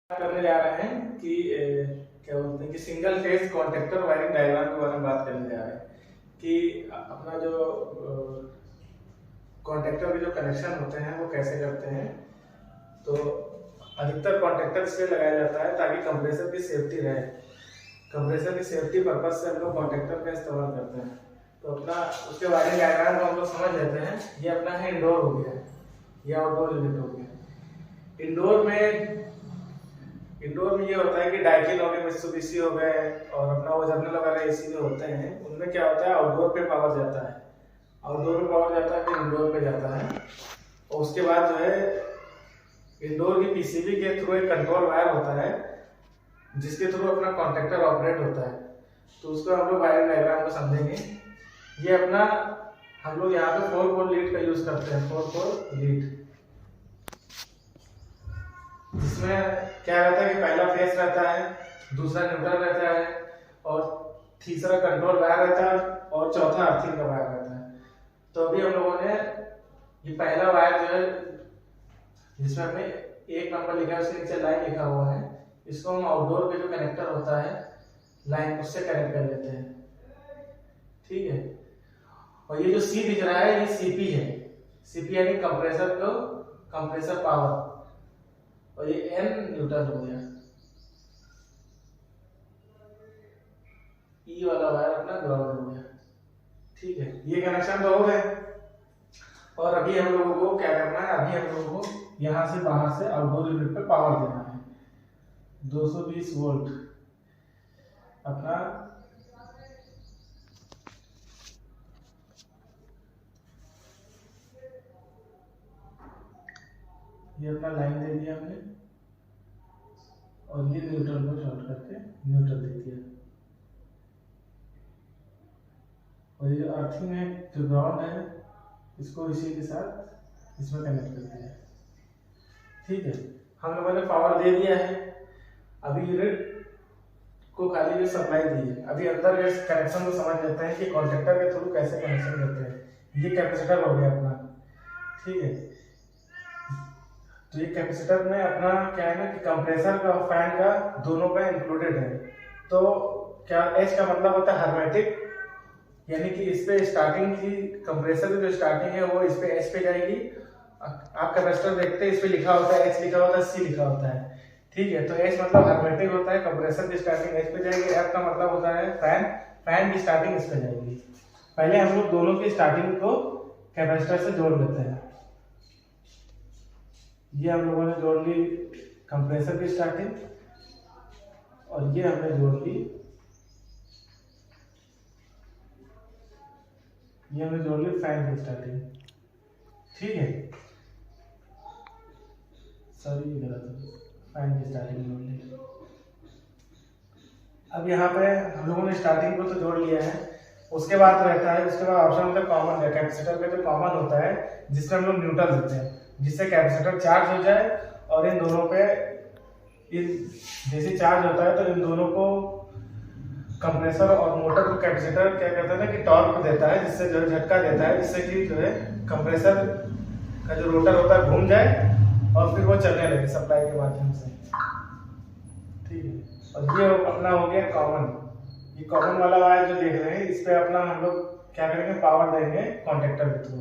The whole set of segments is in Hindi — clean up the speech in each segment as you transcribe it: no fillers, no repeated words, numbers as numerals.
करने जा रहे हैं कि क्या बोलते हैं कि single phase contactor wiring diagram के बारे में बात करने जा रहे हैं कि अपना जो कॉन्टेक्टर के जो कनेक्शन होते हैं वो कैसे करते हैं। तो अधिकतर कॉन्टेक्टर इसलिए लगाया जाता है ताकि कंप्रेसर की सेफ्टी रहे। कंप्रेसर की सेफ्टी पर्पज से हम लोग कॉन्टेक्टर का इस्तेमाल करते हैं। तो अपना उसके वायरिंग डायग्राम को हम लोग समझ लेते हैं। ये अपना है इंडोर हो गया, ये आउटडोर यूनिट हो गया। इंडोर में ये होता है कि डाइकिन हो गए, मित्सुबिशी हो गए और अपना वो जर्नल वगैरह एसी जो होते हैं उनमें क्या होता है आउटडोर पे पावर जाता है, फिर इंडोर पे जाता है। और उसके बाद जो है इंडोर की पीसीबी के थ्रू एक कंट्रोल वायर होता है जिसके थ्रू अपना कॉन्टेक्टर ऑपरेट होता है। तो उसको हम लोग वायरिंग डायग्राम को समझेंगे। ये अपना हम लोग यहाँ पे 4 पोल लीड का यूज करते हैं, 4 पोल लीड, जिसमें क्या रहता है कि पहला फेस रहता है, दूसरा न्यूट्रल रहता है और तीसरा कंट्रोल वायर रहता है और चौथा अर्थिंग का वायर रहता है। तो अभी हम लोगों ने ये पहला वायर जो है जिसमें हमने 1 नंबर लिखा है उसके नीचे लाइन लिखा हुआ है, इसको हम आउटडोर के जो कनेक्टर होता है लाइन उससे कनेक्ट कर लेते हैं। ठीक है। और ये जो सी दिख रहा है ये सीपी है, सीपी यानी कंप्रेसर पावर, और ये एन न्यूट्रल हो गया। ई वाला वायर अपना ग्राउंड हो गया। ठीक है, ये कनेक्शन तो हो गए। और अभी हम लोगों को क्या करना है, अभी हम लोगों को यहां से बाहर से आउटडोर यूनिट पे पावर देना है 220 वोल्ट अपना। ये अपना लाइन दे दिया हमने और ये न्यूट्रल को शॉर्ट करके न्यूट्रल दे दिया। और ये जो अर्थिंग है जो ग्राउंड है इसको इसी के साथ इसमें कनेक्ट कर दिया। ठीक है, हम लोगों ने पावर दे दिया है। अभी यूनिट को खाली जो सप्लाई दी है, अभी अंदर इस कनेक्शन को समझ लेते हैं कि कॉन्टेक्टर के थ्रू कैसे कनेक्शन देते हैं। ये कैपेसिटर हो गया अपना। ठीक है, तो ये कैपेसिटर में अपना क्या है ना कि कंप्रेसर का और फैन का दोनों का इंक्लूडेड है। तो क्या एच का मतलब होता है हर्मेटिक, यानी कि इस पे स्टार्टिंग की कंप्रेसर की जो स्टार्टिंग है वो इस पे एच पे जाएगी। आप कैपेसिटर देखते हैं इस पे लिखा होता है एच लिखा होता है, सी लिखा होता है। ठीक है, तो एच मतलब हर्मेटिक होता है, कंप्रेसर की स्टार्टिंग एच पे जाएगी। एफ का मतलब होता है फैन की स्टार्टिंग इस पे जाएगी। पहले हम लोग दोनों की स्टार्टिंग को कैपेसिटर से जोड़ लेते हैं। ये हम लोगों ने जोड़ ली कंप्रेसर की स्टार्टिंग और ये हमने जोड़ ली फैन की स्टार्टिंग। ठीक है, सॉरी ये गलत है, फैन की स्टार्टिंग जोड़ ली। अब यहाँ पे हम लोगों ने स्टार्टिंग को तो जोड़ लिया है। उसके बाद रहता है, उसके बाद ऑप्शन होता है कॉमन है। कैपेसिटर का जो कॉमन होता है जिसमें हम लोग न्यूट्रल देते हैं, जिससे कैपेसिटर चार्ज हो जाए और इन दोनों पे जैसे चार्ज होता है तो इन दोनों को कंप्रेसर और मोटर को कैपेसिटर क्या करता है ना कि टॉर्क देता है, जिससे जो है झटका देता है, जिससे कि जो है कंप्रेसर का जो रोटर होता है घूम जाए और फिर वो चलने लगे सप्लाई के माध्यम से। ठीक है, और ये अपना हो गया कॉमन। ये कॉमन वाला वायर जो देख रहे हैं इस पे अपना हम लोग क्या करेंगे पावर देंगे कॉन्टेक्टर के थ्रू।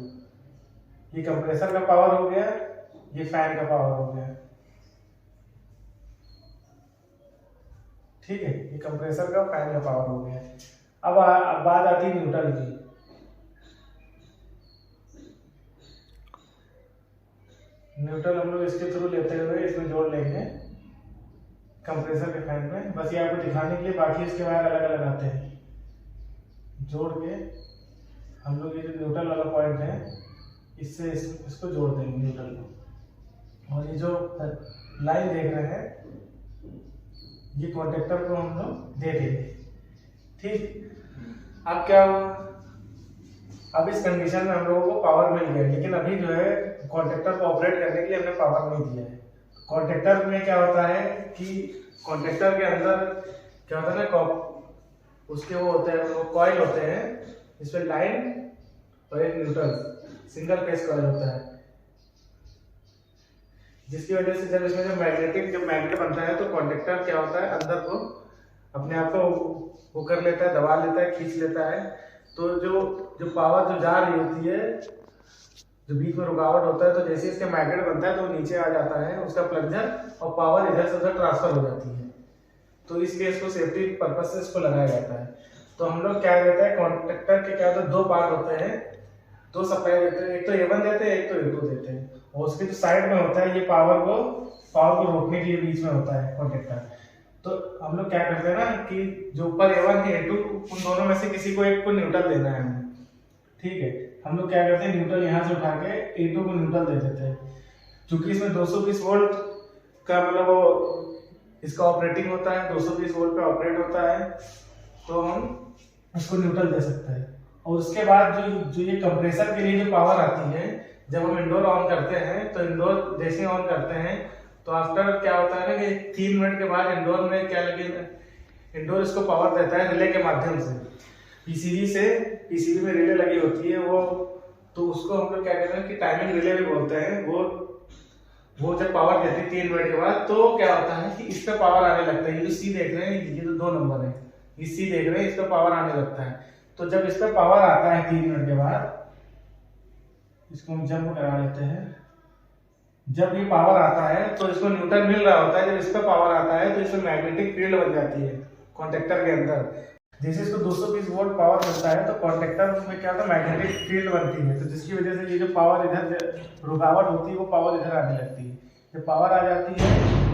ये कंप्रेसर का पावर हो गया, ये फैन का पावर हो गया। ठीक है, ये कंप्रेसर का फैन का पावर हो गया। अब बात आती है न्यूट्रल की। न्यूट्रल हम लोग इसके थ्रू लेते हुए इसमें जोड़ लेंगे कंप्रेसर के फैन में। बस ये आपको दिखाने के लिए, बाकी इसके वायर अलग अलग आते हैं। जोड़ के हम लोग ये जो न्यूट्रल वाला पॉइंट है इससे इसको जोड़ देंगे न्यूट्रल को। और ये जो लाइन देख रहे हैं ये कॉन्टेक्टर को हम लोग दे देंगे। ठीक, अब क्या हुआ, अब इस कंडीशन में हम लोगों को पावर मिल गया, लेकिन अभी जो है कॉन्टेक्टर को ऑपरेट करने के लिए हमने पावर नहीं दिया है। कॉन्टेक्टर में क्या होता है कि कॉन्टेक्टर के अंदर क्या होता है ना, उसके वो होते हैं, वो कॉइल होते हैं, इसमें लाइन और एक न्यूट्रल सिंगल फेज कॉइल होता है। जिसकी वजह से जब इसमें जब मैग्नेट बनता है तो कॉन्टेक्टर क्या होता है, अंदर को अपने आप को वो कर लेता है, दबा लेता है, खींच लेता है। तो जो पावर जो जा रही होती है, जो बीच में रुकावट होता है, तो जैसे इसका मैग्नेट बनता है तो नीचे आ जाता है उसका प्लंजर, और पावर इधर से उधर ट्रांसफर हो जाती है। तो इसलिए इसको सेफ्टी पर्पज से इसको लगाया जाता है। तो हम लोग क्या देते हैं, कॉन्टेक्टर के क्या होता है, दो पार्ट होते हैं, दो सप्लाई देते हैं, एक तो A1 देते हैं, एक तो A2 देते हैं। और उसके जो साइड में होता है, ये पावर को रोकने के लिए बीच में होता है कॉन्टेक्टर। तो हम लोग क्या करते हैं ना कि जो ऊपर A1 है A2, उन दोनों में से किसी को एक को न्यूट्रल देना है हमें, ठीक है। हम लोग क्या करते हैं, न्यूट्रल यहाँ से उठा के A2 को न्यूट्रल दे देते हैं। क्योंकि इसमें 220 वोल्ट का मतलब वो इसका ऑपरेटिंग होता है, 220 वोल्ट पे ऑपरेट होता है, तो हम इसको न्यूट्रल दे सकते हैं। और उसके बाद जो ये कंप्रेसर के लिए जो पावर आती है, जब हम इंडोर ऑन करते हैं, तो इंडोर जैसे ऑन करते हैं तो आफ्टर क्या होता है ना कि 3 मिनट के बाद इंडोर में क्या लगे, इंडोर इसको पावर देता है रिले के माध्यम से। पीसीबी में रिले लगी होती है वो, तो उसको हम लोग क्या कहते हैं कि टाइमिंग रिले भी बोलते हैं। वो जब पावर देती है 3 मिनट के बाद, तो क्या होता है कि इस पे पावर आने लगता है। ये जो सी देख रहे हैं, ये जो 2 नंबर है, ये सी देख रहे हैं, इस पे पावर आने लगता है। तो जब इस पे पावर आता है 3 मिनट के बाद, इसको हम जंप करा लेते हैं। जब ये पावर आता है तो इसको न्यूट्रल मिल रहा होता है। जब इस पे पावर आता है तो इसमें मैग्नेटिक फील्ड बन जाती है कॉन्टेक्टर के अंदर। जैसे इसको 220 वोल्ट पावर मिलता है तो कॉन्टेक्टर में क्या होता है, मैग्नेटिक फील्ड बनती है। तो जिसकी वजह से ये जो पावर इधर रुकावट होती है, वो पावर इधर आने लगती है। जब पावर आ जाती है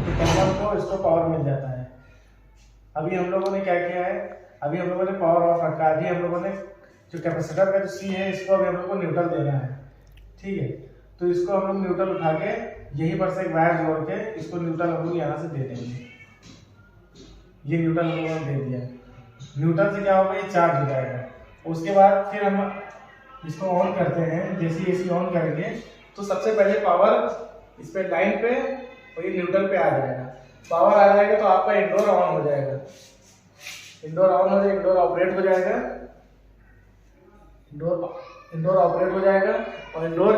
तो कंट्रोल को इसको पावर मिल जाता है। अभी हम लोगों ने क्या किया है, अभी हम लोगों ने पावर ऑफ रखा है। अभी हम लोगों ने जो कैपेसिटर का जो सी है, इसको अभी हम लोग को न्यूट्रल देना है, ठीक है। तो इसको हम लोग न्यूट्रल उठा के यहीं पर से एक वायर जोड़ के इसको न्यूट्रल हम लोग यहाँ से दे देंगे। ये न्यूट्रल हम लोगों ने दे दिया। न्यूट्रल से क्या होगा, ये चार्ज हो जाएगा। उसके बाद फिर हम इसको ऑन करते हैं। जैसे एसी ऑन करेंगे तो सबसे पहले पावर इस पे लाइन पे और ये न्यूट्रल पे आ जाएगा। पावर आ जाएगा तो आपका इंडोर ऑन हो जाएगा, इंडोर ऑन हो जाएगा, इंडोर ऑपरेट हो जाएगा, इंडोर ऑपरेट हो जाएगा। और इंडोर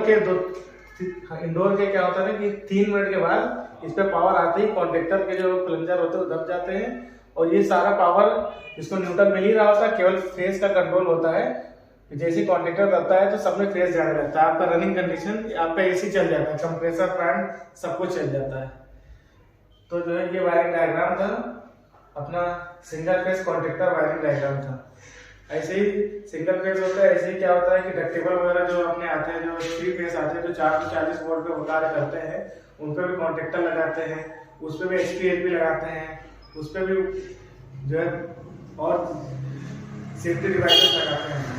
के क्या होता है ना कि 3 मिनट के बाद इस पे पावर आते ही कॉन्टेक्टर के जो प्लंजर होते हैं वो दब जाते हैं, और ये सारा पावर इसको न्यूट्रल मिल ही रहा होता है, केवल फेज का कंट्रोल होता है। जैसे कॉन्टेक्टर दबता है तो सब में फेज जाने लगता है, आपका रनिंग कंडीशन, आपका एसी चल जाता है, कंप्रेसर, फैन सब कुछ चल जाता है। तो जो है ये वायरिंग डायग्राम था अपना, single phase contactor wiring diagram था। ऐसे ही सिंगल फेज होता है, ऐसे ही क्या होता है कि डक्टेबल वगैरह जो अपने आते हैं, जो 3 फेज आते हैं, जो 440 वोल्ट पे कार्य करते हैं, उन पर भी कॉन्टेक्टर लगाते हैं, उस पर भी HPLP लगाते हैं, उस पर भी जो है और सेफ्टी डिवाइसेस लगाते हैं।